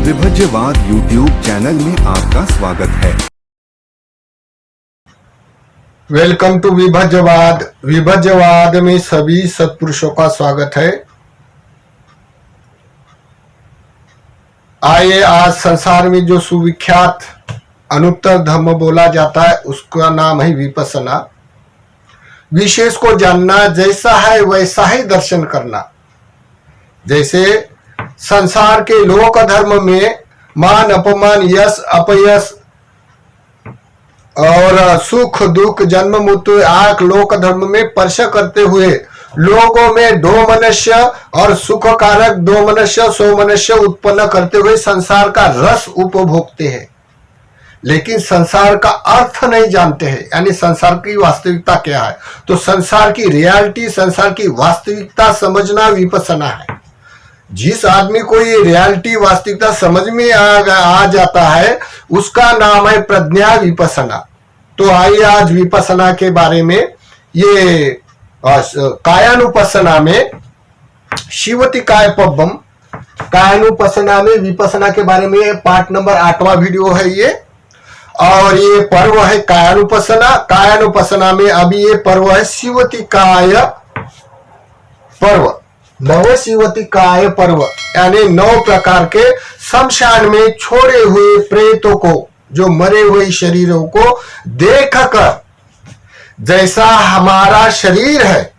विभज्यवाद YouTube channel में आपका स्वागत है। Welcome to विभज्यवाद। विभज्यवाद में सभी सत्पुरुषों का स्वागत है। आइए आज संसार में जो सुविख्यात अनुत्तर धर्म बोला जाता है उसका नाम है विपश्यना। विशेष को जानना, जैसा है वैसा ही दर्शन करना। जैसे संसार के लोक धर्म में मान अपमान, यश अपयश और सुख दुख, जन्म मृत्यु आंख लोक धर्म में स्पर्श करते हुए लोगों में दो मनुष्य और सुख कारक दो मनुष्य सो मनुष्य उत्पन्न करते हुए संसार का रस उपभोगते हैं, लेकिन संसार का अर्थ नहीं जानते हैं। यानी संसार की वास्तविकता क्या है, तो संसार की रियलिटी, संसार की वास्तविकता समझना विपश्यना है। जिस आदमी को ये रियलिटी वास्तविकता समझ में आ जाता है उसका नाम है प्रज्ञा विपश्यना। तो आइए आज विपश्यना के बारे में, ये कायानुपश्यना में शिवति काय पब्बम, कायानुपश्यना में विपश्यना के बारे में पार्ट नंबर 8वां वीडियो है ये। और ये पर्व है कायानुपश्यना। कायानुपश्यना में अभी ये पर्व है शिवति काय पर्व, नव शिवति काय पर्व। यानी 9 प्रकार के शमशान में छोड़े हुए प्रेतों को, जो मरे हुए शरीरों को देखकर जैसा हमारा शरीर है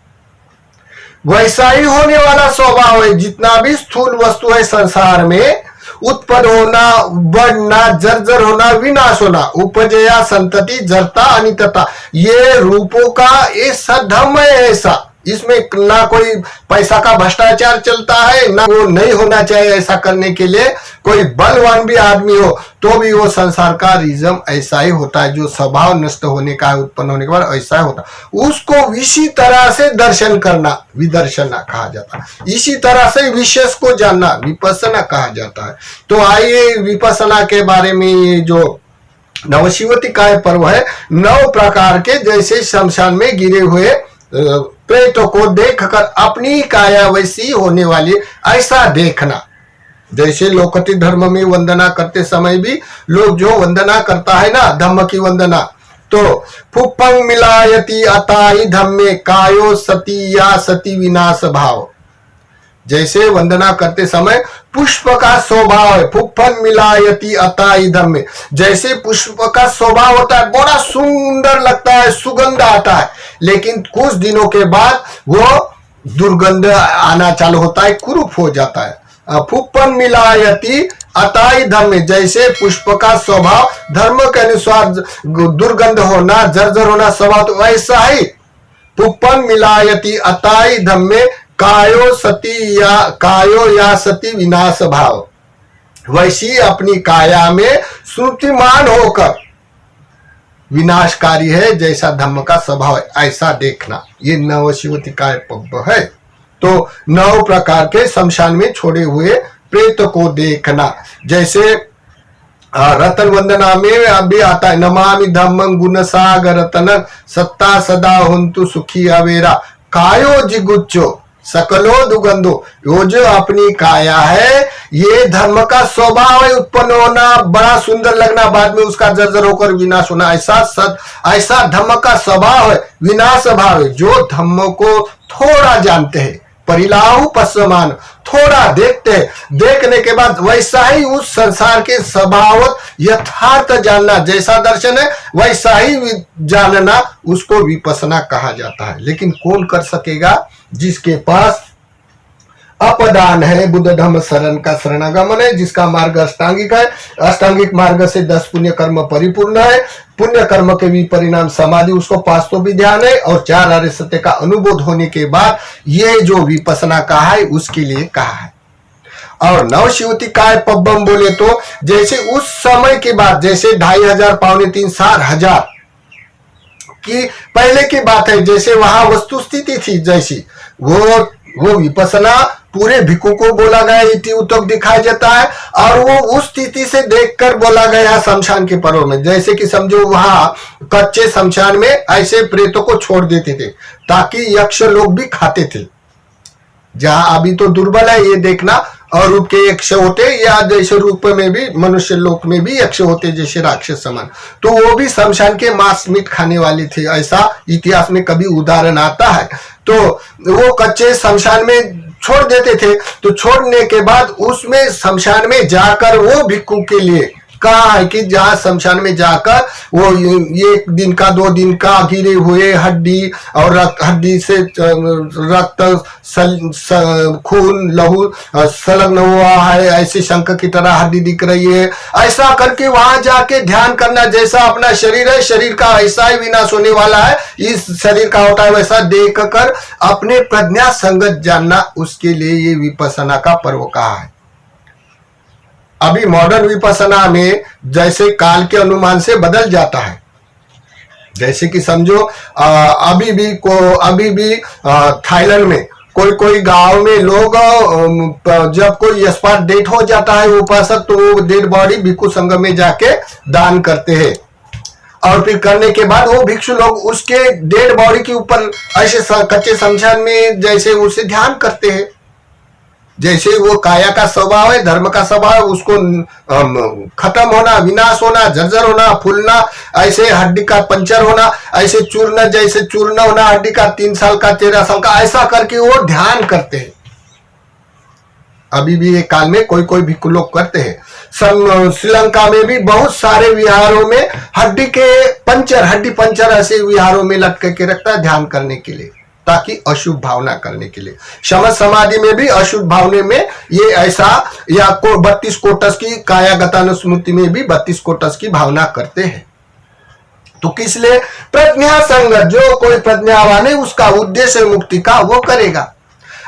वैसा ही होने वाला स्वभाव है। जितना भी स्थूल वस्तु है संसार में, उत्पन्न होना, बढ़ना, जर्जर होना, विनाश होना, उपजया संतति जरता अनितता, ये रूपों का ये सद्धर्म है। ऐसा इसमें ना कोई पैसा का भ्रष्टाचार चलता है, ना वो नहीं होना चाहिए। ऐसा करने के लिए कोई बलवान भी आदमी हो तो भी वो संसार का रिजम ऐसा ही होता है, जो स्वभाव नष्ट होने का उत्पन्न होने के बाद ऐसा ही होता है। उसको इसी तरह से दर्शन करना विदर्शना कहा जाता है। इसी तरह से विशेष को जानना विपश्यना कहा जाता है। तो आइए विपश्यना के बारे में, ये जो नवशिवति काय पर्व है, 9 प्रकार के जैसे शमशान में गिरे हुए प्रेतों को देखकर अपनी काया वैसी होने वाली ऐसा देखना। जैसे लोकति धर्म में वंदना करते समय भी लोग जो वंदना करता है ना, धम्म की वंदना, तो फुप्पंग मिलायति अताई धम्मे कायो सती या सती विनाश भाव। जैसे वंदना करते समय पुष्प का स्वभाव है, फुप्पन मिलायति अताई धम्मे, जैसे पुष्प का स्वभाव होता है, बड़ा सुंदर लगता है, सुगंध आता है, लेकिन कुछ दिनों के बाद वो दुर्गंध आना चालू होता है, कुरूप हो जाता है। फुप्पन मिलायति अताई धम्मे, जैसे पुष्प का स्वभाव धर्म के अनुसार दुर्गंध होना, जर्जर होना स्वभाव, तो वैसा ही फुप्पन मिलायति अताई धम्मे कायो या सती विनाश भाव, वैसी अपनी काया में श्रुतिमान होकर विनाशकारी है जैसा धम्म का स्वभाव है, ऐसा देखना। ये नवशिवति काय पर्व है। तो 9 प्रकार के शमशान में छोड़े हुए प्रेत को देखना। जैसे रतन वंदना में अभी आता है, नमामि धम्मं गुण सागर रतन सत्ता सदा हुंतु सुखी अवेरा कायो जिगुच्चो सकलो दुगंधो। वो जो अपनी काया है ये धर्म का स्वभाव है, उत्पन्न होना, बड़ा सुंदर लगना, बाद में उसका जर्जर होकर विनाश होना, ऐसा धर्म का स्वभाव है, विनाश भाव है। जो धर्म को थोड़ा जानते हैं, परिलाहु पश्यमान, थोड़ा देखते हैं, देखने के बाद वैसा ही उस संसार के स्वभाव यथार्थ जानना, जैसा दर्शन है वैसा ही जानना, उसको विपश्यना कहा जाता है। लेकिन कौन कर सकेगा? जिसके पास अपदान है, बुद्ध धम्म शरण का शरणागमन है, जिसका मार्ग अष्टांगिक है, अष्टांगिक मार्ग से 10 पुण्य कर्म परिपूर्ण है, पुण्य कर्म के भी परिणाम समाधि, उसको 5 तो भी ध्यान है, और 4 आर्य सत्य का अनुभूत होने के बाद ये जो विपश्यना कहा है उसके लिए कहा है। और नवशिवति काय पब्बम बोले तो जैसे उस समय के बाद, जैसे 2500 पौने 3 4,000 की पहले की बात है, जैसे वहां वस्तु स्थिति थी, जैसी वो विपश्यना पूरे भिक्खु को बोला गया, इति उतक दिखाया जाता है, और वो उस स्थिति से देखकर बोला गया शमशान के पर्व में। जैसे कि समझो वहां कच्चे शमशान में ऐसे प्रेतों को छोड़ देते थे ताकि यक्ष लोग भी खाते थे। जहां अभी तो दुर्बल है ये देखना, और रूप के यक्ष होते, या जैसे रूप में भी मनुष्य लोक में भी यक्ष होते जैसे राक्षस समान, तो वो भी शमशान के मांस मीट खाने वाली थी, ऐसा इतिहास में कभी उदाहरण आता है। तो वो कच्चे शमशान में छोड़ देते थे, तो छोड़ने के बाद उसमें शमशान में जाकर वो भिक्षु के लिए कहा है कि जहाँ शमशान में जाकर वो 1 दिन का 2 दिन का गिरे हुए हड्डी और हड्डी से रक्त खून लहू संलग्न हुआ है, ऐसे शंख की तरह हड्डी दिख रही है, ऐसा करके वहां जाके ध्यान करना, जैसा अपना शरीर है, शरीर का ऐसा ही विनाश होने वाला है, इस शरीर का होता है वैसा देख कर अपने प्रज्ञा संगत जानना, उसके लिए ये विपස්සना का पर्व कहा है। अभी मॉडर्न विपස්සना में जैसे काल के अनुमान से बदल जाता है, जैसे कि समझो अभी भी थाईलैंड में कोई गांव में लोग जब कोई एक्सपायर डेट हो जाता है उपासक, तो वो डेड बॉडी भिक्षु संघ में जाके दान करते हैं, और फिर करने के बाद वो भिक्षु लोग उसके डेड बॉडी के ऊपर ऐसे कच्चे शमशान में जैसे उसे ध्यान करते हैं, जैसे वो काया का स्वभाव है, धर्म का स्वभाव है, उसको खत्म होना, विनाश होना, जर्जर होना, फूलना, ऐसे हड्डी का पंचर होना, ऐसे चूर्ण जैसे चूर्ण होना हड्डी का, 3 साल का 13 साल का, ऐसा करके वो ध्यान करते हैं। अभी भी एक काल में कोई भिक्षु लोग करते हैं। श्रीलंका में भी बहुत सारे विहारों में हड्डी पंचर ऐसे विहारों में लटके के रखता है ध्यान करने के लिए, ताकि अशुभ भावना करने के लिए। शमस समाधि में भी अशुभ भावने में ये ऐसा, या 32 कोटस की कायागतानुस्मृति में भी 32 कोटस की भावना करते हैं। तो किस लिए? प्रज्ञा संगत, जो कोई प्रज्ञावान है उसका उद्देश्य मुक्ति का वो करेगा।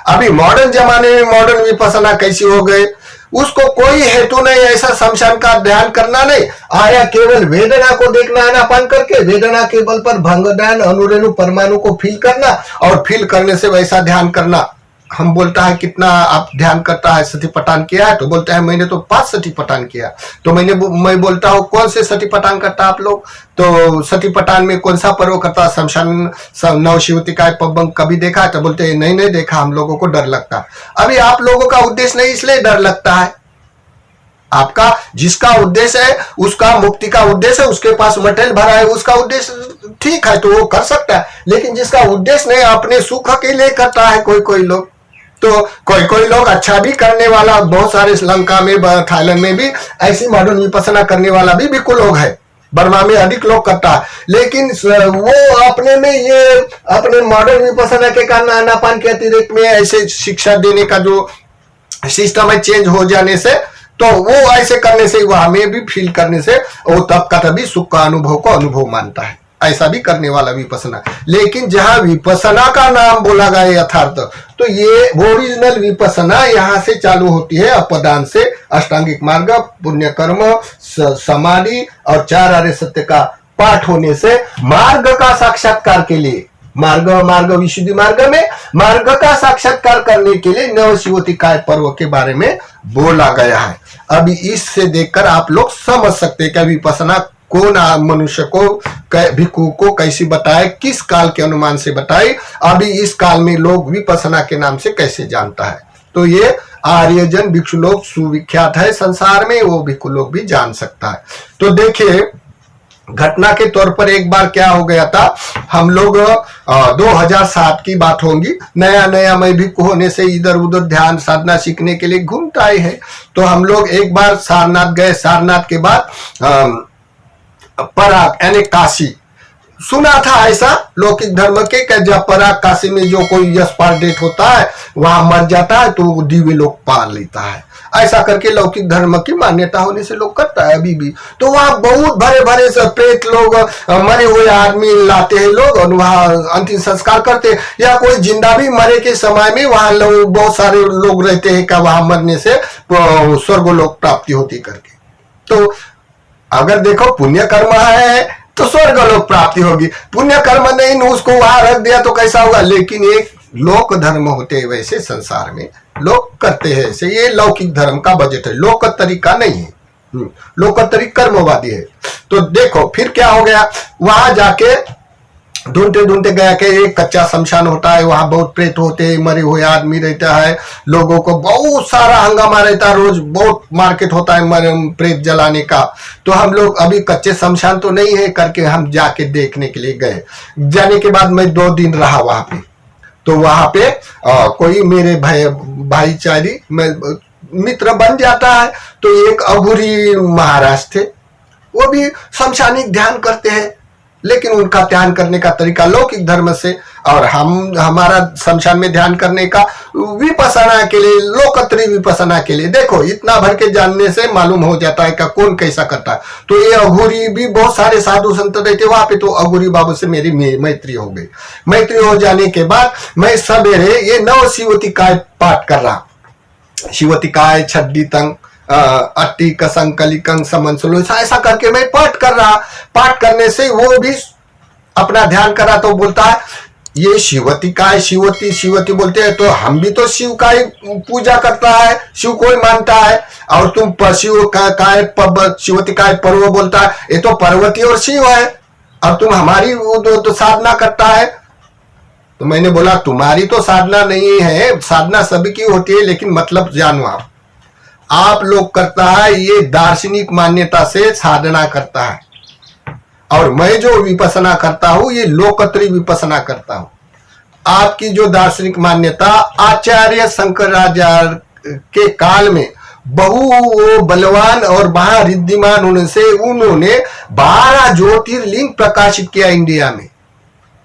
अभी मॉडर्न जमाने में मॉडर्न विपස්සना कैसी हो गई, उसको कोई हेतु नहीं, ऐसा शमशान का ध्यान करना नहीं, आया केवल वेदना को देखना आनापान करके, वेदना के बल पर भंगदान अनुरेणु परमाणु को फील करना, और फील करने से वैसा ध्यान करना। हम बोलता है कितना आप ध्यान करता है, सतीपटान किया है, तो बोलता है मैंने तो 5 सतीपटान किया। तो मैं बोलता हूँ कौन से सतीपटान करता आप लोग, तो सतीपटान में कौन सा पर्व करता, शमशान नवशिवतिकाय पब्बंग कभी देखा है? तो बोलते हैं नहीं देखा, हम लोगों को डर लगता। अभी आप लोगों का उद्देश्य नहीं इसलिए डर लगता है, आपका जिसका उद्देश्य है, उसका मुक्ति का उद्देश्य है, उसके पास मटेरियल भरा है, उसका उद्देश्य ठीक है तो वो कर सकता है, लेकिन जिसका उद्देश्य नहीं अपने सुख के लिए करता है कोई लोग, तो कोई लोग अच्छा भी करने वाला, बहुत सारे श्रीलंका में थाईलैंड में भी ऐसी मॉडर्न विपස්සना करने वाला भी बिल्कुल लोग है, बर्मा में अधिक लोग करता है, लेकिन वो अपने में ये अपने मॉडर्न विपස්සना के कारण आनापान के अतिरिक्त में ऐसे शिक्षा देने का जो सिस्टम है चेंज हो जाने से, तो वो ऐसे करने से वहां में भी फील करने से वो तब का तभी सुख का अनुभव को अनुभव मानता है, ऐसा भी करने वाला विपස්සना। लेकिन जहां विपස්සना का नाम बोला गया यथार्थ, तो ये ओरिजिनल विपස්සना यहाँ से चालू होती है, अपदान से, अष्टांगिक मार्ग, पुण्य कर्म, समाधि और 4 आर्य सत्य का पाठ होने से मार्ग का साक्षात्कार के लिए, मार्ग विशुद्धि मार्ग में मार्ग का साक्षात्कार करने के लिए नवशिवतिकाय पर्व के बारे में बोला गया है। अभी इससे देखकर आप लोग समझ सकते हैं कि विपස්සना कौन मनुष्य को, भिक्षु को कैसी बताए, किस काल के अनुमान से बताए, अभी इस काल में लोग विपස්සना के नाम से कैसे जानता है। तो ये आर्यजन भिक्षु लोग सुविख्यात है संसार में, वो भिक्षु लोग भी जान सकता है। तो देखिए घटना के तौर पर एक बार क्या हो गया था, हम लोग 2007 की बात होंगी, नया मैं भिक्षु होने से इधर उधर ध्यान साधना सीखने के लिए घूमता आए हैं। तो हम लोग एक बार सारनाथ गए, सारनाथ के बाद पराग यानी काशी, सुना था ऐसा लौकिक धर्म के जब पराग काशी में जो कोई एक्सपायर डेट होता है वहां मर जाता है तो दिव्य लोक पा लेता है, ऐसा करके लौकिक धर्म की मान्यता होने से लोग करता है अभी भी। तो वहां बहुत भरे से प्रेत लोग, मरे हुए आदमी लाते हैं लोग और वहां अंतिम संस्कार करते हैं, या कोई जिंदा भी मरे के समय में वहां बहुत सारे लोग रहते हैं कि वहां मरने से स्वर्गलोक प्राप्ति होती करके। तो अगर देखो पुण्य कर्म है तो स्वर्ग लोक प्राप्ति होगी, पुण्य कर्म नहीं उसको वहां रख दिया तो कैसा होगा। लेकिन एक लोक धर्म होते हैं वैसे संसार में लोग करते हैं ऐसे, ये लौकिक धर्म का बजट है, लोक तरीका नहीं है, लोक तरीका कर्मवादी है। तो देखो फिर क्या हो गया, वहां जाके ढूंढते ढूंढते गया कि एक कच्चा शमशान होता है, वहां बहुत प्रेत होते हैं, मरे हुए आदमी रहता है, लोगों को बहुत सारा हंगामा रहता है, रोज बहुत मार्केट होता है मरे प्रेत जलाने का। तो हम लोग अभी कच्चे शमशान तो नहीं है करके हम जाके देखने के लिए गए। जाने के बाद मैं 2 दिन रहा वहां पे। तो वहां पे कोई मेरे भाईचारी मित्र बन जाता है। तो एक अघोरी महाराज थे, वो भी शमशानिक ध्यान करते हैं, लेकिन उनका ध्यान करने का तरीका लौकिक धर्म से, और हमारा शमशान में ध्यान करने का विपස්සना के लिए, लोकत्री विपස්සना के लिए। देखो इतना भर के जानने से मालूम हो जाता है कि कौन कैसा करता है। तो ये अघोरी भी बहुत सारे साधु संत रहते वहां पे। तो अघोरी बाबू से मेरी मैत्री हो गई। मैत्री हो जाने के बाद मैं सवेरे ये नव शिवतिकाय पाठ कर रहा, शिवतिकाय छड्डी तंग अट्टी कसंकलिकंग समंसलो, ऐसा करके मैं पाठ कर रहा। पाठ करने से वो भी अपना ध्यान करा। तो बोलता है ये शिवतिकाय, शिवती शिवती बोलते हैं, तो हम भी तो शिव का ही पूजा करता है, शिव को ही मानता है, और तुम शिव का शिवतिकाय पर्व बोलता है, ये तो पार्वती और शिव है, और तुम हमारी तो साधना करता है। तो मैंने बोला तुम्हारी तो साधना नहीं है, साधना सभी की होती है, लेकिन मतलब जानो आप लोग करता है ये दार्शनिक मान्यता से साधना करता है, और मैं जो विपස්සना करता हूं ये लोकत्री विपස්සना करता हूं। आपकी जो दार्शनिक मान्यता आचार्य शंकराचार्य के काल में बहु बलवान और महारिद्धिमान होने से उन्होंने 12 ज्योतिर्लिंग प्रकाशित किया इंडिया में।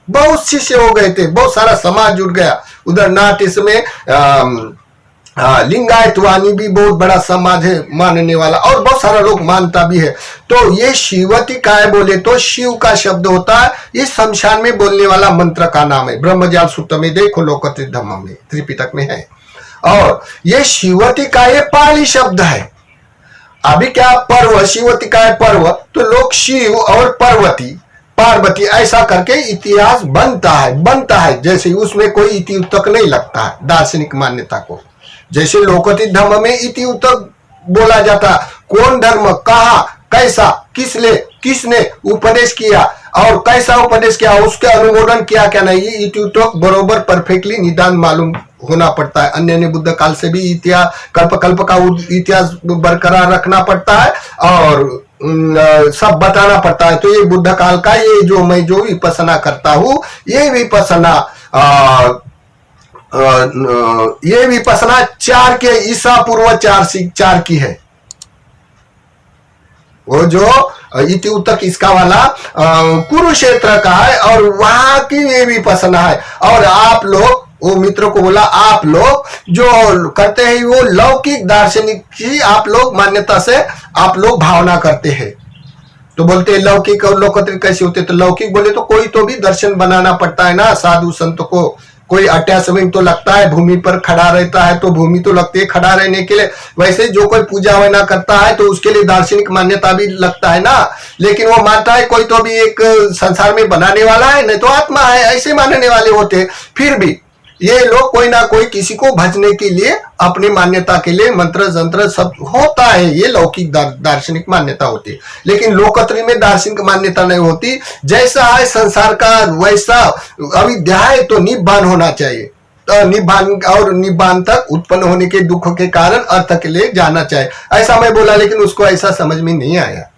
बहुत शिष्य हो गए थे, बहुत सारा समाज जुड़ गया। उधर नॉर्थ ईस्ट में लिंगायत वाणी भी बहुत बड़ा समाज है मानने वाला, और बहुत सारा लोग मानता भी है। तो ये शिवतिकाय बोले तो शिव का शब्द होता है, इस शमशान में बोलने वाला मंत्र का नाम है। ब्रह्मजाल सूत्र में देखो, लोकत्री धम्म में, त्रिपिटक में है। और ये शिवतिकाय पाली शब्द है। अभी क्या पर्व, शिवतिकाय पर्व, तो लोग शिव और पार्वती पार्वती ऐसा करके इतिहास बनता है जैसे उसमें कोई इति उत्तक नहीं लगता है दार्शनिक मान्यता को। जैसे लोकत्री धर्म में इति उत्तक बोला जाता, कौन धर्म, कहा, कैसा, किसने उपदेश किया और कैसा उपदेश किया, उसके अनुमोदन किया क्या नहीं, ये इति उत्तक बरोबर परफेक्टली निदान मालूम होना पड़ता है। अन्य बुद्ध काल से भी इतिहास कल्प का इतिहास बरकरार रखना पड़ता है और सब बताना पड़ता है। तो ये बुद्ध काल का ये जो मैं जो विपස්සना करता हूँ, ये विपස්සना 4 के ईसा पूर्व 4 की है। वो जो इति उत्तक इसका वाला कुरुक्षेत्र का है, और वहां की ये विपස්සना है। और आप लोग, वो मित्रों को बोला, आप लोग जो करते हैं वो लौकिक दार्शनिक की आप लोग मान्यता से आप लोग भावना करते हैं। तो बोलते हैं लौकिक और लोकत्री कैसे होते, तो लौकिक बोले तो कोई तो भी दर्शन बनाना पड़ता है ना साधु संत को। कोई अट्याश्रम तो लगता है, भूमि पर खड़ा रहता है तो भूमि तो लगती है खड़ा रहने के लिए। वैसे जो कोई पूजा वना करता है तो उसके लिए दार्शनिक मान्यता भी लगता है ना। लेकिन वो मानता है कोई तो भी एक संसार में बनाने वाला है, नहीं तो आत्मा है, ऐसे मानने वाले होते हैं। फिर भी ये लोग कोई ना कोई किसी को भजने के लिए, अपनी मान्यता के लिए मंत्र जंत्र सब होता है, ये लौकिक दार्शनिक मान्यता होती है। लेकिन लोकत्री में दार्शनिक मान्यता नहीं होती। जैसा है संसार का वैसा अविद्या है, तो निब्बान होना चाहिए। तो निब्बान और निब्बान तक उत्पन्न होने के दुख के कारण अर्थ के लिए जाना चाहिए, ऐसा मैं बोला। लेकिन उसको ऐसा समझ में नहीं आया।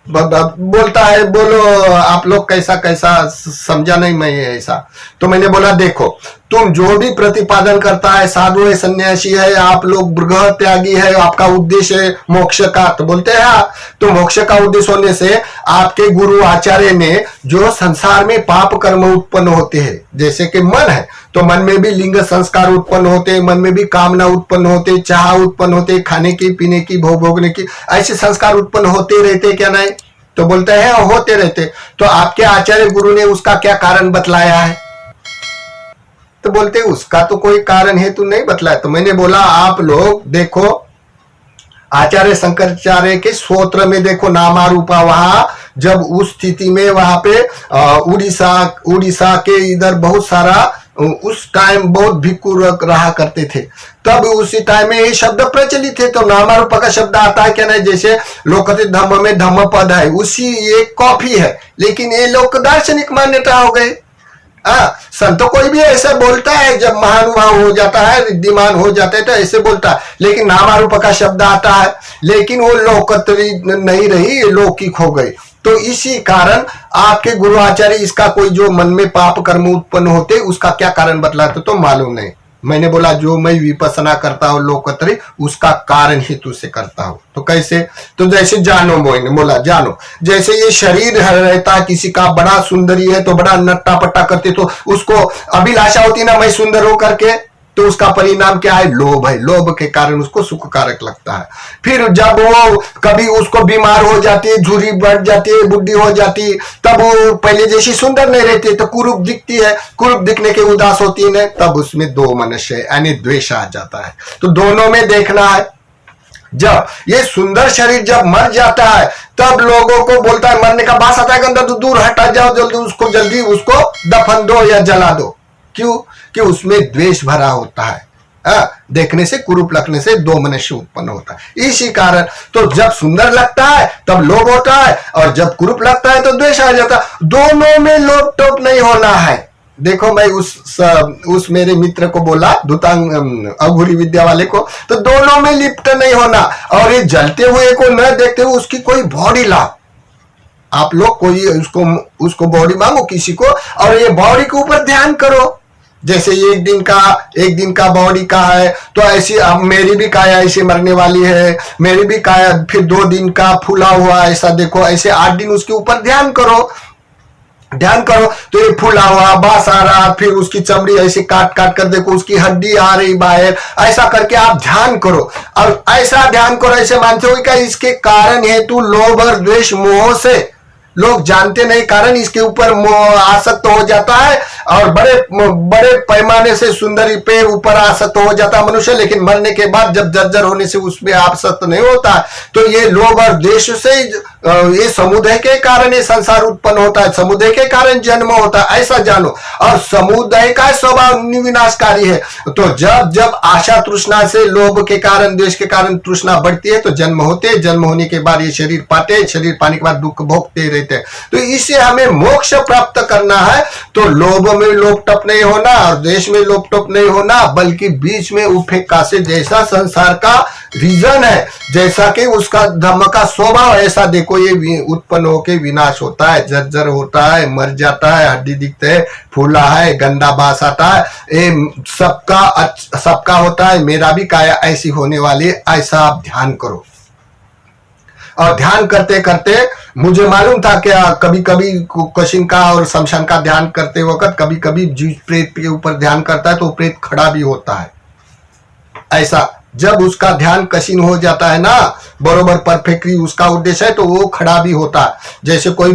बोलता है बोलो आप लोग कैसा कैसा समझा नहीं मैं ऐसा। तो मैंने बोला देखो, तुम जो भी प्रतिपादन करता है, साधु है, सन्यासी है, आप लोग गृह त्यागी है, आपका उद्देश्य है मोक्ष का, तो बोलते हैं तो मोक्ष का उद्देश्य होने से आपके गुरु आचार्य ने जो संसार में पाप कर्म उत्पन्न होते हैं, जैसे कि मन है तो मन में भी लिंग संस्कार उत्पन्न होते हैं, मन में भी कामना उत्पन्न होते, चाह उत्पन्न होते, खाने की, पीने की, भोगने की, ऐसे संस्कार उत्पन्न होते रहते क्या नहीं? तो बोलते हैं होते रहते। तो आपके आचार्य गुरु ने उसका क्या कारण बतलाया है? तो बोलते उसका तो कोई कारण हेतु नहीं बतलाया। तो मैंने बोला आप लोग देखो, आचार्य शंकराचार्य के स्तोत्र में देखो नामा रूपा, वहां जब उस स्थिति में वहां पे उड़ीसा के इधर बहुत सारा उस टाइम बहुत भिक्खु रहा करते थे, तब उसी टाइम में ये शब्द प्रचलित थे। तो नामारूप का शब्द आता है क्या नहीं, जैसे लोकथित धम्म में धम्म पद है, उसी ये कॉपी है, लेकिन ये लोक दार्शनिक मान्यता हो गई। संतो कोई भी ऐसा बोलता है, जब महानुभाव हो जाता है, रिद्धिमान हो जाता है तो ऐसे बोलता है, लेकिन नामारूप का शब्द आता है, लेकिन वो लोकत्री नहीं रही, लौकिक हो गई। तो इसी कारण आपके गुरु आचार्य इसका कोई जो मन में पाप कर्म उत्पन्न होते उसका क्या कारण बतलाते तो मालूम नहीं। मैंने बोला जो मैं विपස්සना करता हूँ लोकत्री, उसका कारण हेतु से करता हूँ। तो कैसे, तो जैसे जानो, मोइने बोला जानो, जैसे ये शरीर रहता है किसी का, बड़ा सुंदरी है तो बड़ा नट्टा पट्टा करते, तो उसको अभिलाषा होती ना मैं सुंदर हो करके, तो उसका परिणाम क्या है, लोभ है। लोभ के कारण उसको सुख कारक लगता है। फिर जब वो कभी उसको बीमार हो जाती है, झुर्री बढ़ जाती है, बुढ़ी हो जाती है, तब वो पहले जैसी सुंदर नहीं रहती, तो कुरूप दिखती है, कुरूप दिखने के उदास होती है, तब उसमें दो मनुष्य यानी द्वेष आ जाता है। तो दोनों में देखना है। जब ये सुंदर शरीर जब मर जाता है, तब लोगों को बोलता है, मरने का बास आता है, अंदर तो दूर हटा जाओ, जल्दी उसको दफन दो या जला दो। क्यों? कि उसमें द्वेष भरा होता है। देखने से, कुरूप लगने से दो मनुष्य उत्पन्न होता है। इसी कारण तो जब सुंदर लगता है तब लोभ होता है, और जब कुरूप लगता है तो द्वेष आ जाता है। दोनों में लोभ टोप नहीं होना है। देखो मैं उस मेरे मित्र को बोला, धुतांग अघोरी विद्या वाले को, तो दोनों में लिप्त नहीं होना, और ये जलते हुए को न देखते हुए उसकी कोई बॉडी ला। आप लोग कोई उसको बॉडी मांगो किसी को, और ये बॉडी के ऊपर ध्यान करो। जैसे एक दिन का बॉडी का है, तो ऐसी अब मेरी भी काया ऐसे मरने वाली है, मेरी भी काया फिर 2 दिन का फूला हुआ, ऐसा देखो, ऐसे 8 दिन उसके ऊपर ध्यान करो। तो ये फूला हुआ, बास आ रहा, फिर उसकी चमड़ी ऐसे काट काट कर देखो, उसकी हड्डी आ रही बाहर, ऐसा करके आप ध्यान करो। और ऐसा ध्यान करो, ऐसे मानते हो क्या, इसके कारण हेतु लोभ और द्वेष मोह से लोग जानते नहीं, कारण इसके ऊपर आसक्त हो जाता है, और बड़े पैमाने से सुंदरी पे ऊपर आसक्त हो जाता है मनुष्य, लेकिन मरने के बाद जब जर्जर होने से उसमें आसक्त नहीं होता। तो ये लोभ और द्वेष से ये समुदाय के कारण ये संसार उत्पन्न होता है, समुदाय के कारण जन्म होता है, ऐसा जानो। और समुदाय का स्वभाव विनाशकारी है। तो जब आशा तृष्णा से, लोभ के कारण, द्वेष के कारण तृष्णा बढ़ती है, तो जन्म होते, जन्म होने के बाद ये शरीर पाते, शरीर पाने के बाद दुख भोगते रहते। तो इससे हमें मोक्ष प्राप्त करना है। तो लोभ में लोभ टप नहीं होना, और द्वेष में लोभ टप नहीं होना, बल्कि बीच में उपेक्षा से, जैसा संसार का रीजन है, जैसा कि उसका धर्म का स्वभाव, ऐसा देखो ये उत्पन्न होके विनाश होता है, जर्जर होता है, मर जाता है, हड्डी दिखते है, फूला है, गंदा बास आता है, ये सबका होता है। मेरा भी काया ऐसी होने वाली है, ऐसा आप ध्यान करो। और ध्यान करते करते मुझे मालूम था कि कभी कभी कशिन का और शमशान का ध्यान करते वक्त कभी कभी जीव प्रेत के ऊपर ध्यान करता है तो प्रेत खड़ा भी होता है। ऐसा जब उसका ध्यान कशिन हो जाता है ना, बरोबर परफेक्टली उसका उद्देश्य है, तो वो खड़ा भी होता है। जैसे कोई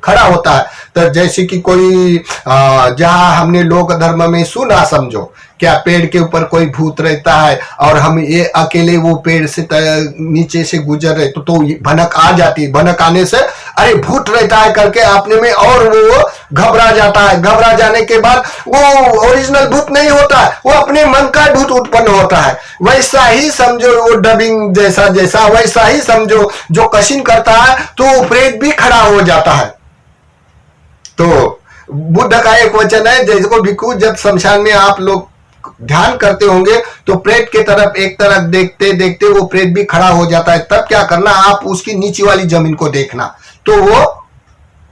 खड़ा होता है, तो जैसे कि कोई जहां हमने लोक धर्म में सुना, समझो क्या पेड़ के ऊपर कोई भूत रहता है, और हम ये अकेले वो पेड़ से नीचे से गुजर रहे, तो भनक आ जाती है। भनक आने से अरे भूत रहता है करके अपने में, और वो घबरा जाता है। घबरा जाने के बाद वो ओरिजिनल भूत नहीं होता है, वो अपने मन का भूत उत्पन्न होता है। वैसा ही समझो, वो डबिंग जैसा वैसा ही समझो, जो कशिन करता है तो वो प्रेत भी खड़ा हो जाता है। तो बुद्ध का एक वचन है, जैसे को भिक्खु, जब शमशान में आप लोग ध्यान करते होंगे तो प्रेत के तरफ एक तरफ देखते देखते वो प्रेत भी खड़ा हो जाता है। तब क्या करना, आप उसकी नीचे वाली जमीन को देखना, तो वो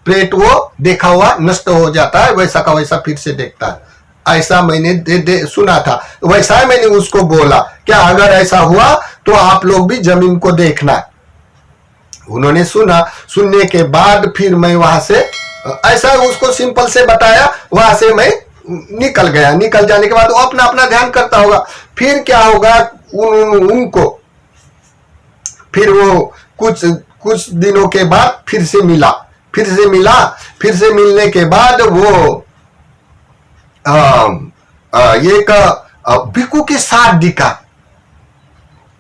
प्रेत वो देखा हुआ नष्ट हो जाता है, वैसा का वैसा फिर से देखता है। ऐसा मैंने सुना था, वैसा मैंने उसको बोला क्या अगर ऐसा हुआ तो आप लोग भी जमीन को देखना। उन्होंने सुना। सुनने के बाद फिर मैं वहां से ऐसा उसको सिंपल से बताया, वहां से मैं निकल गया। निकल जाने के बाद वो अपना अपना ध्यान करता होगा। फिर क्या होगा, उनको फिर वो कुछ दिनों के बाद फिर से मिला। फिर से मिलने के बाद वो एक भिक्खु के साथ दिखा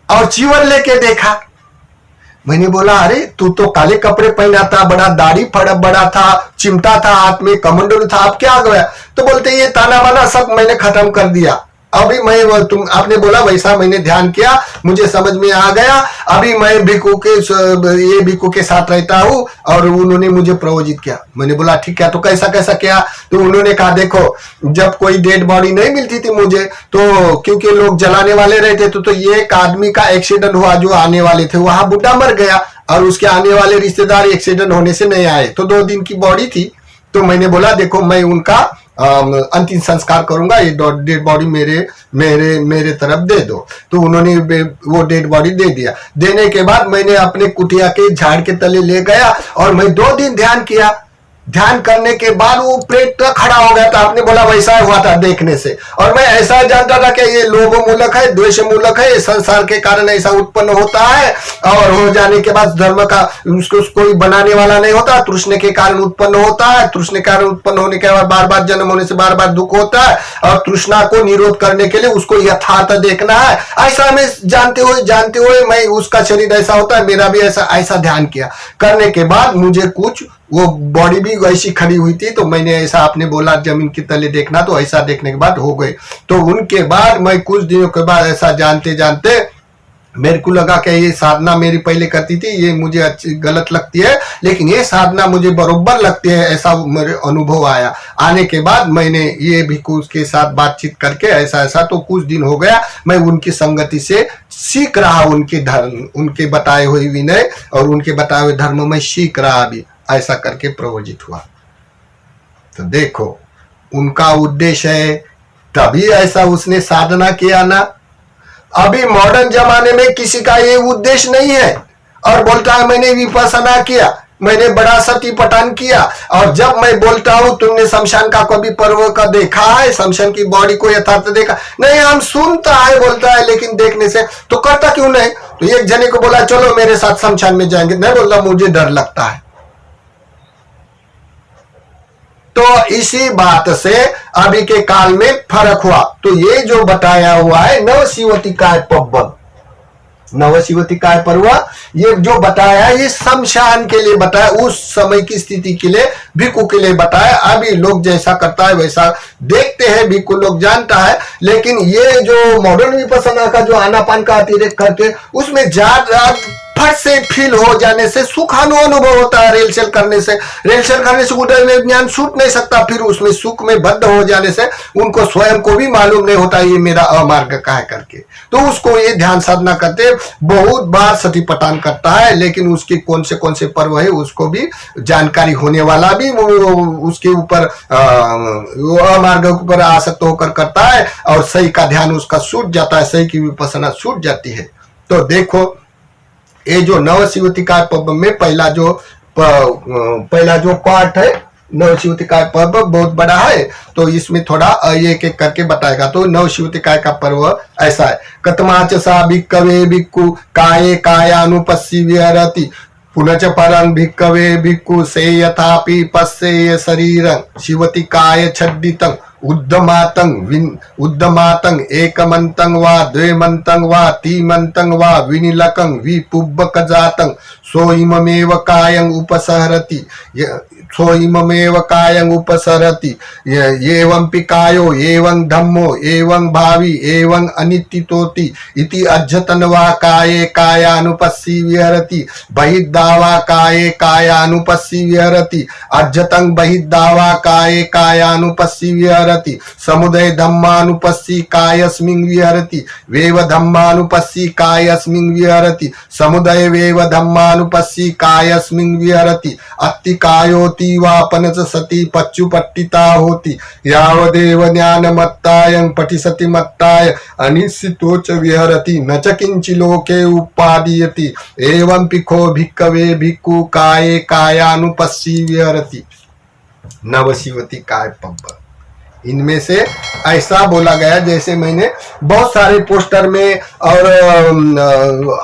और चीवर लेके देखा। मैंने बोला अरे तू तो काले कपड़े पहना था, बड़ा दाढ़ी बड़ा था, चिमटा था हाथ में, कमंडल था, अब क्या आ गया? तो बोलते ये ताना बाना सब मैंने खत्म कर दिया। अभी मैं तुम आपने बोला वैसा मैंने ध्यान किया, मुझे समझ में आ गया। अभी मैं भिक्खु के साथ रहता हूँ और उन्होंने मुझे प्रवोजित किया। मैंने बोला ठीक है, तो कैसा कैसा किया? तो उन्होंने कहा देखो, जब कोई डेड बॉडी नहीं मिलती थी मुझे, तो क्योंकि लोग जलाने वाले रहते तो ये एक आदमी का एक्सीडेंट हुआ, जो आने वाले थे वहां बुढ़ा मर गया और उसके आने वाले रिश्तेदार एक्सीडेंट होने से नहीं आए, तो 2 दिन की बॉडी थी। तो मैंने बोला देखो मैं उनका अंतिम संस्कार करूंगा, ये डेड बॉडी मेरे तरफ दे दो। तो उन्होंने वो डेड बॉडी दे दिया। देने के बाद मैंने अपने कुटिया के झाड़ के तले ले गया और मैं 2 दिन ध्यान किया। ध्यान करने के बाद वो प्रेत खड़ा हो गया था। आपने बोला वैसा हुआ था देखने से, और मैं ऐसा जानता था कि ये लोभ मूलक है, द्वेष मूलक है, संसार के कारण ऐसा उत्पन्न होता है और हो जाने के बाद धर्म का उसको कोई बनाने वाला नहीं होता। तृष्ण के कारण उत्पन्न होता है, तृष्ण के कारण उत्पन्न होने के बाद बार बार जन्म होने से बार बार दुख होता है, और तृष्णा को निरोध करने के लिए उसको यथार्थ देखना है। ऐसा मैं जानते हुए मैं उसका शरीर ऐसा होता है, मेरा भी ऐसा ध्यान किया। करने के बाद मुझे कुछ वो बॉडी भी वैसी खड़ी हुई थी, तो मैंने ऐसा आपने बोला जमीन के तले देखना, तो ऐसा देखने के बाद हो गए। तो उनके बाद मैं कुछ दिनों के बाद ऐसा जानते जानते मेरे को लगा कि ये साधना मेरी पहले करती थी, ये मुझे अच्छी गलत लगती है, लेकिन ये साधना मुझे बरोबर लगती है, ऐसा मेरे अनुभव आया। आने के बाद मैंने ये भिक्खु के साथ बातचीत करके ऐसा तो कुछ दिन हो गया मैं उनकी संगति से सीख रहा, उनके धर्म, उनके बताए हुए विनय और उनके बताए हुए धर्म में सीख रहा। अभी ऐसा करके प्रवोजित हुआ। तो देखो उनका उद्देश्य है, तभी ऐसा उसने साधना किया ना। अभी मॉडर्न जमाने में किसी का ये उद्देश्य नहीं है और बोलता है मैंने विपස්සना किया, मैंने बड़ा सती पठन किया। और जब मैं बोलता हूं तुमने शमशान का कभी पर्व का देखा है, शमशान की बॉडी को यथार्थ देखा नहीं? हम सुनता है बोलता है, लेकिन देखने से तो करता क्यों नहीं? तो एक जने को बोला चलो मेरे साथ शमशान में जाएंगे, नहीं बोलता मुझे डर लगता है। तो इसी बात से अभी के काल में फर्क हुआ। तो ये जो बताया हुआ है नवशिवतिकाय पब्बल, नवशिवतिकाय पर्व, ये जो बताया ये शमशान के लिए बताया, उस समय की स्थिति के लिए, भिक्खु के लिए बताया। अभी लोग जैसा करता है वैसा देखते हैं, भिक्खु लोग जानता है। लेकिन ये जो मॉडर्न विपස්සना का जो आनापान का अतिरेक करके उसमें ज्यादा फट से फील हो जाने से सुख अनुभव होता है। रेल करने से उदय में ज्ञान छूट नहीं सकता, फिर उसमें सुख में बद्ध हो जाने से उनको स्वयं को भी मालूम नहीं होता ये मेरा अमार्ग का है करके। तो उसको ये ध्यान साधना करते बहुत बार सतीपटान करता है, लेकिन उसके कौन से पर्व है उसको भी जानकारी होने वाला भी उसके ऊपर अमार्ग के ऊपर आसक्त होकर करता है और सही का ध्यान उसका छूट जाता है, सही की विपස්සना छूट जाती है। तो देखो ये जो नवशिवतिकाय पर्व में पहला जो पार्ट है, नवशिवतिकाय पर्व बहुत बड़ा है, तो इसमें थोड़ा एक एक करके बताएगा। तो नवशिवतिकाय का पर्व ऐसा है, कतमाच सा भिक्खवे भिक्खु काये कायानुपस्सी विहरति पुनच परं भिक्खवे भिक्खु से यथापि पश्येय शरीरं शिवतिकाय छद्दितं उद्धमातं एकमन्तं वा द्वेमन्तं वा तीमन्तं वा विनिलकं विपुब्बकजातं सोइममेव कायं उपसरति एवं पिकायो एवं धम्मो एवं भावी एवं अनित्यतोति इति अज्जतन वा काये कायानुपस्सी विहरति बहिद्दावा काये कायानुपस्सी विहरति अज्जतं बहिद्दावा काये कायानुपस्सी विहरति समुदय धम्मानुपस्सी कायस्मिन् विहरति वेव धम्मानुपस्सी कायस्मिन् विहरति समुदय वेव धम्मानुपस्सी कायस्मिन् विहरति अत्ति कायोति वापनच सती पच्चुपट्टिता होती यावदेव ज्ञानमत्तायं पठिसति मत्ताय अनिश्चितोच विहरति न च किंचि लोके उपादीयति एवं पिखो भिक्खवे भिक्खु काये कायानुपस्सी विहरति। नवशिवतिकाय पर्व इनमें से ऐसा बोला गया, जैसे मैंने बहुत सारे पोस्टर में और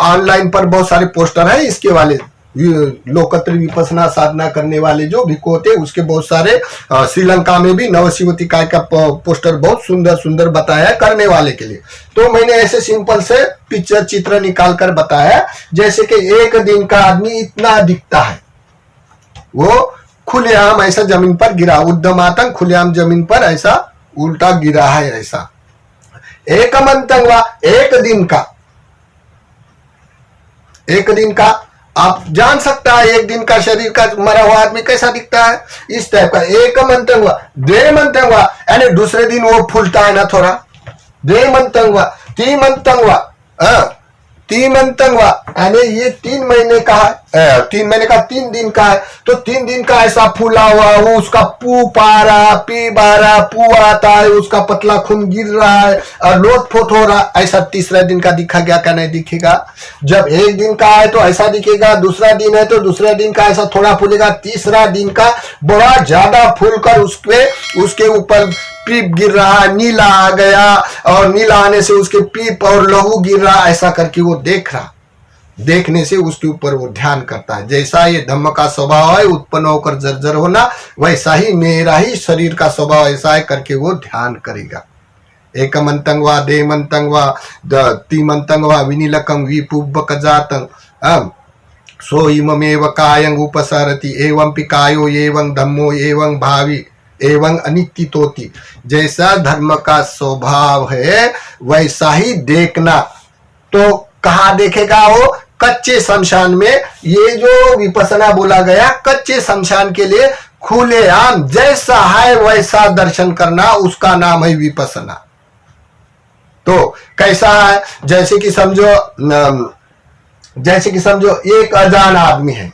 ऑनलाइन पर बहुत सारे पोस्टर है इसके वाले, लोकत्र विपसना साधना करने वाले जो भिक्खु होते, उसके बहुत सारे श्रीलंका में भी नवशिवतिकाय का पोस्टर बहुत सुंदर सुंदर बताया है करने वाले के लिए। तो मैंने ऐसे सिंपल से पिक्चर चित्र निकाल कर बताया, जैसे कि एक दिन का आदमी इतना दिखता है, वो खुलेआम ऐसा जमीन पर गिरा, उद्यमातंक खुलेआम जमीन पर ऐसा उल्टा गिरा है। ऐसा एक मंतंगवा, एक दिन का आप जान सकता है एक दिन का शरीर का मरा हुआ आदमी कैसा दिखता है, इस टाइप का। एक मंतंगवा, द्वे मंतंगवा, यानी दूसरे दिन वो फूलता है ना थोड़ा, द्वे मंतंगवा, ती मंतंगवा, तीन मंतंगवा, यानी ये 3 महीने का है, 3 महीने का 3 दिन का है, तो 3 दिन का ऐसा फूला हुआ, वो उसका पू पा रहा, पी बा रहा, पू आता है, उसका पतला खून गिर रहा है और लोटपोट हो रहा, ऐसा तीसरा दिन का दिखा गया क्या नहीं दिखेगा। जब एक दिन का है तो ऐसा दिखेगा, दूसरा दिन है तो दूसरे दिन का ऐसा थोड़ा फूलेगा, तीसरा दिन का बड़ा ज्यादा फूल कर उसके ऊपर पीप गिर रहा, नीला आ गया और नीला आने से उसके पीप और लहू गिर रहा, ऐसा करके वो देख रहा। देखने से उसके ऊपर वो ध्यान करता है। जैसा ये धम्म का स्वभाव है उत्पन्न होकर जर्जर होना, वैसा ही मेरा ही शरीर का स्वभाव ऐसा है करके वो ध्यान करेगा। एक मंतंगवा, दे मंतंगवा, ती मंतंगवा, विनीलकम विपुब्बक जातं सो इममेव कायं उपसरति एवं पिकायो एवं धम्मो एवं भावी एवं अनित्यतोति। जैसा धर्म का स्वभाव है वैसा ही देखना। तो कहाँ देखेगा वो? कच्चे शमशान में। ये जो विपसना बोला गया कच्चे शमशान के लिए खुलेआम जैसा है वैसा दर्शन करना, उसका नाम है विपसना। तो कैसा है? जैसे कि समझो एक अजान आदमी है,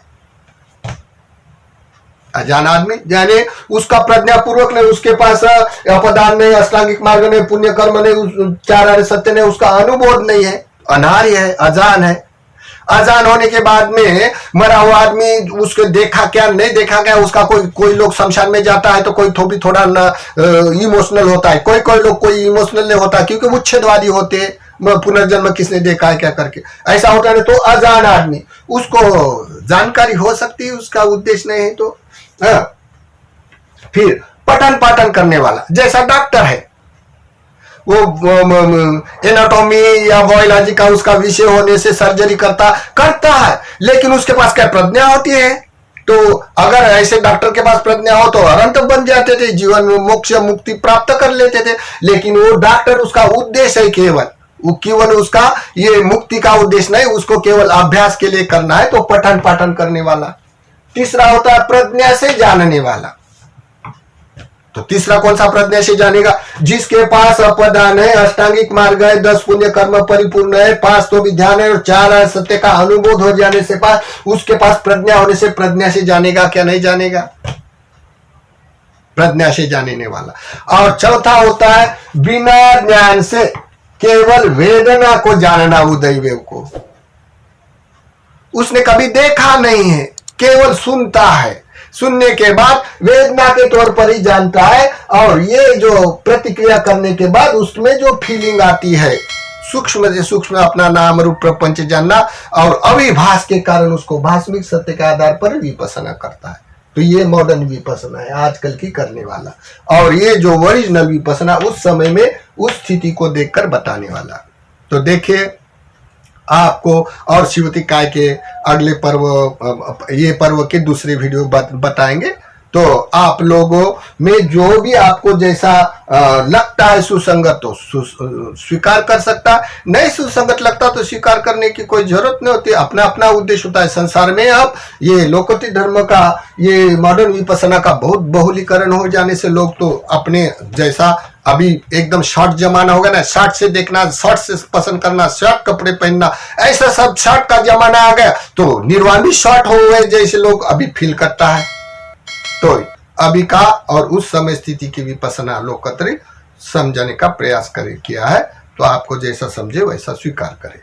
अजान आदमी यानी उसका प्रज्ञा पूर्वक नहीं, उसके पास अपदान नहीं, अष्टांगिक मार्ग नहीं, पुण्य कर्म नहीं, 4 आर्य सत्य नहीं, उसका अनुभव नहीं है, अनार्य है, अजान है। अजान होने के बाद में मरा हुआ आदमी उसको देखा क्या नहीं देखा क्या, उसका कोई लोग शमशान में जाता है तो कोई थोड़ा इमोशनल होता है, कोई लोग कोई इमोशनल नहीं होता क्योंकि मुच्छेदवादी होते, पुनर्जन्म किसने देखा है क्या करके ऐसा होता है। तो अजान आदमी, उसको जानकारी हो सकती है, उसका उद्देश्य नहीं है तो फिर पठन पाठन करने वाला, जैसा डॉक्टर है वो एनाटॉमी या बायोलॉजी का उसका विषय होने से सर्जरी करता है, लेकिन उसके पास क्या प्रज्ञा होती है? तो अगर ऐसे डॉक्टर के पास प्रज्ञा हो तो अनंत बन जाते थे, जीवन में मोक्ष मुक्ति प्राप्त कर लेते थे। लेकिन वो डॉक्टर, उसका उद्देश्य है केवल उसका ये मुक्ति का उद्देश्य नहीं, उसको केवल अभ्यास के लिए करना है, तो पठन पाठन करने वाला। तीसरा होता है प्रज्ञा से जानने वाला। तो तीसरा कौन सा प्रज्ञा से जानेगा? जिसके पास अपदान है, अष्टांगिक मार्ग है, 10 पुण्य कर्म परिपूर्ण है, 5 तो विज्ञान है और 4 आर्य सत्य का अनुभव हो जाने से उसके पास प्रज्ञा होने से प्रज्ञा से जानेगा क्या नहीं जानेगा? प्रज्ञा से जानने वाला। और चौथा होता है बिना ज्ञान से केवल वेदना को जानना उदयवेव को। उसने कभी देखा नहीं है, केवल सुनता है, सुनने के बाद वेदना के तौर पर ही जानता है। और ये जो प्रतिक्रिया करने के बाद उसमें जो फीलिंग आती है, सूक्ष्म से सूक्ष्म अपना नाम रूप प्रपंच जानना, और अविभास के कारण उसको भाषमिक सत्य के आधार पर विपसना करता है। तो ये मॉडर्न विपसना है आजकल की करने वाला। और ये जो ओरिजिनल विपसना उस समय में उस स्थिति को देखकर बताने वाला। तो देखिए आपको और शिवतिकाय के अगले पर्व, ये पर्व के दूसरे वीडियो बताएंगे। तो आप लोगों में जो भी आपको जैसा लगता है सुसंगत तो स्वीकार कर सकता, नहीं सुसंगत लगता तो स्वीकार करने की कोई जरूरत नहीं होती। अपना अपना उद्देश्य होता है संसार में। अब ये लोकोत्तर धर्म का, ये मॉडर्न विपसना का बहुत बहुलीकरण हो जाने से लोग तो अपने जैसा, अभी एकदम शॉर्ट जमाना होगा ना, शॉर्ट से देखना, शॉर्ट से पसंद करना, शॉर्ट कपड़े पहनना, ऐसा सब शॉर्ट का जमाना आ गया। तो निर्वाण भी शॉर्ट हो गए जैसे लोग अभी फील करता है। तो अभी का और उस समय स्थिति की विपसना लोकोत्तरी समझने का प्रयास किया है। तो आपको जैसा समझे वैसा स्वीकार करें।